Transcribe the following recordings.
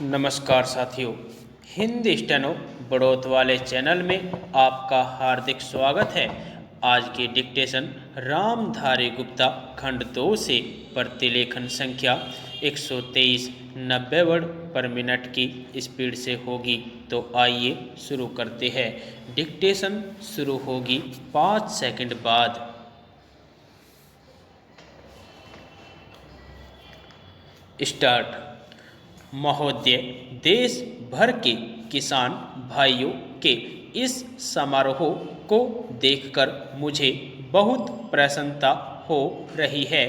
नमस्कार साथियों, हिंदी स्टेनो बढ़ोत वाले चैनल में आपका हार्दिक स्वागत है। आज की डिक्टेशन रामधारी गुप्ता खंड 2 से प्रतिलेखन संख्या 123 90 वर्ड पर मिनट की स्पीड से होगी। तो आइए शुरू करते हैं। डिक्टेशन शुरू होगी 5 सेकंड बाद। स्टार्ट। महोदय, देश भर के किसान भाइयों के इस समारोह को देखकर मुझे बहुत प्रसन्नता हो रही है।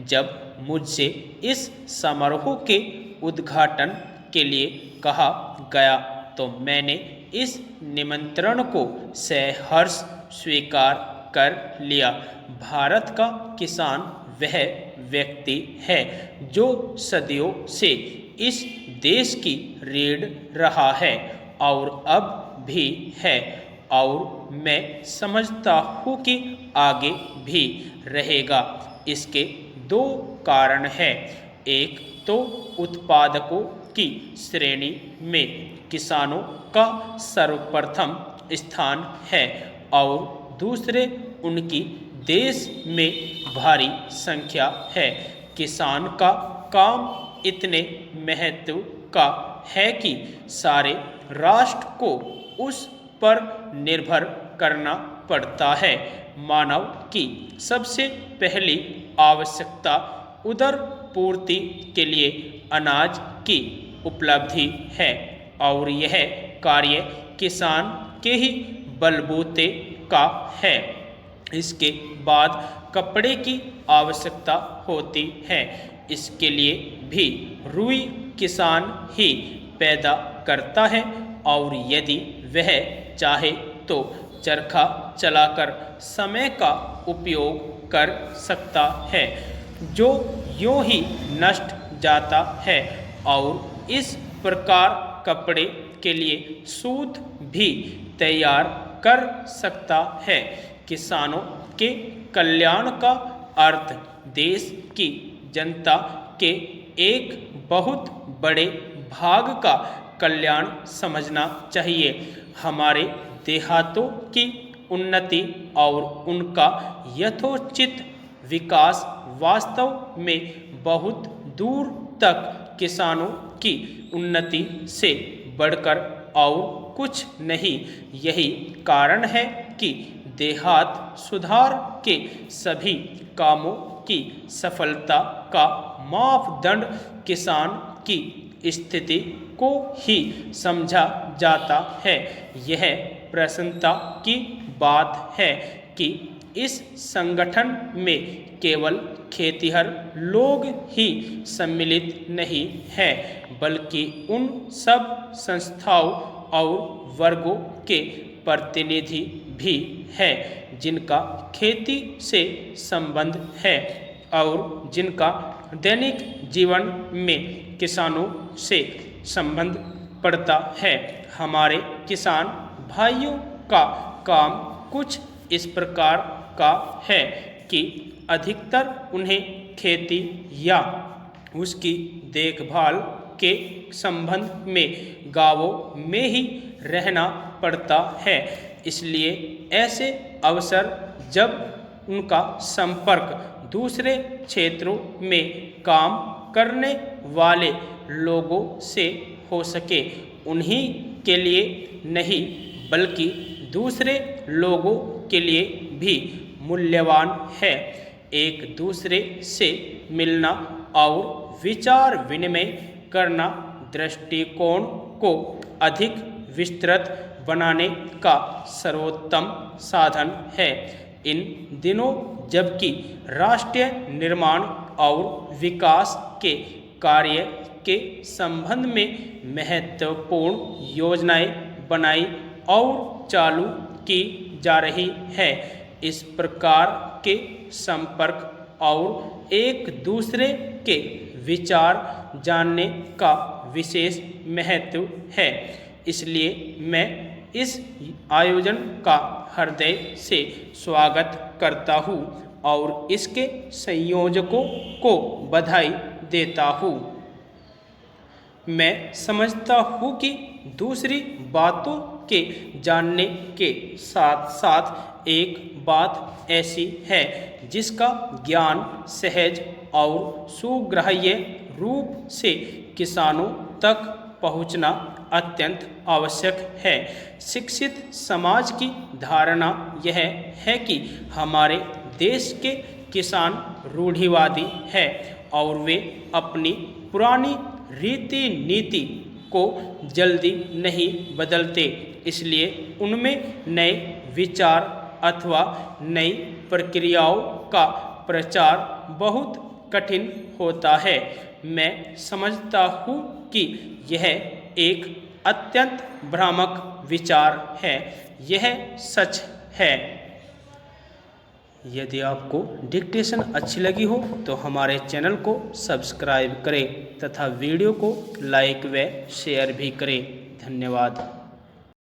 जब मुझसे इस समारोह के उद्घाटन के लिए कहा गया तो मैंने इस निमंत्रण को सहर्ष स्वीकार कर लिया। भारत का किसान वह व्यक्ति है जो सदियों से इस देश की रीढ़ रहा है और अब भी है, और मैं समझता हूँ कि आगे भी रहेगा। इसके दो कारण हैं। एक तो उत्पादकों की श्रेणी में किसानों का सर्वप्रथम स्थान है, और दूसरे उनकी देश में भारी संख्या है। किसान का काम इतने महत्व का है कि सारे राष्ट्र को उस पर निर्भर करना पड़ता है। मानव की सबसे पहली आवश्यकता उदर पूर्ति के लिए अनाज की उपलब्धि है, और यह कार्य किसान के ही बलबूते का है। इसके बाद कपड़े की आवश्यकता होती है। इसके लिए भी रुई किसान ही पैदा करता है, और यदि वह चाहे तो चरखा चलाकर समय का उपयोग कर सकता है, जो यूं ही नष्ट जाता है। और इस प्रकार कपड़े के लिए सूत भी तैयार कर सकता है। किसानों के कल्याण का अर्थ देश की जनता के एक बहुत बड़े भाग का कल्याण समझना चाहिए। हमारे देहातों की उन्नति और उनका यथोचित विकास वास्तव में बहुत दूर तक किसानों की उन्नति से बढ़कर और कुछ नहीं। यही कारण है कि देहात सुधार के सभी कामों की सफलता का मापदंड किसान की स्थिति को ही समझा जाता है। यह प्रसन्नता की बात है कि इस संगठन में केवल खेतिहर लोग ही सम्मिलित नहीं हैं, बल्कि उन सब संस्थाओं और वर्गों के प्रतिनिधि भी हैं जिनका खेती से संबंध है और जिनका दैनिक जीवन में किसानों से संबंध पड़ता है। हमारे किसान भाइयों का काम कुछ इस प्रकार का है कि अधिकतर उन्हें खेती या उसकी देखभाल के संबंध में गांवों में ही रहना पड़ता है। इसलिए ऐसे अवसर जब उनका संपर्क दूसरे क्षेत्रों में काम करने वाले लोगों से हो सके, उन्हीं के लिए नहीं बल्कि दूसरे लोगों के लिए भी मूल्यवान है। एक दूसरे से मिलना और विचार विनिमय करना दृष्टिकोण को अधिक विस्तृत बनाने का सर्वोत्तम साधन है। इन दिनों जबकि राष्ट्रीय निर्माण और विकास के कार्य के संबंध में महत्वपूर्ण योजनाएं बनाई और चालू की जा रही है, इस प्रकार के संपर्क और एक दूसरे के विचार जानने का विशेष महत्व है। इसलिए मैं इस आयोजन का हृदय से स्वागत करता हूँ और इसके संयोजकों को बधाई देता हूँ। मैं समझता हूँ कि दूसरी बातों के जानने के साथ साथ एक बात ऐसी है जिसका ज्ञान सहज और सुग्राह्य रूप से किसानों तक पहुँचना अत्यंत आवश्यक है। शिक्षित समाज की धारणा यह है कि हमारे देश के किसान रूढ़िवादी है और वे अपनी पुरानी रीति नीति को जल्दी नहीं बदलते, इसलिए उनमें नए विचार अथवा नई प्रक्रियाओं का प्रचार बहुत कठिन होता है। मैं समझता हूँ कि यह एक अत्यंत भ्रामक विचार है। यह सच है। यदि आपको डिक्टेशन अच्छी लगी हो तो हमारे चैनल को सब्सक्राइब करें तथा वीडियो को लाइक व शेयर भी करें। धन्यवाद।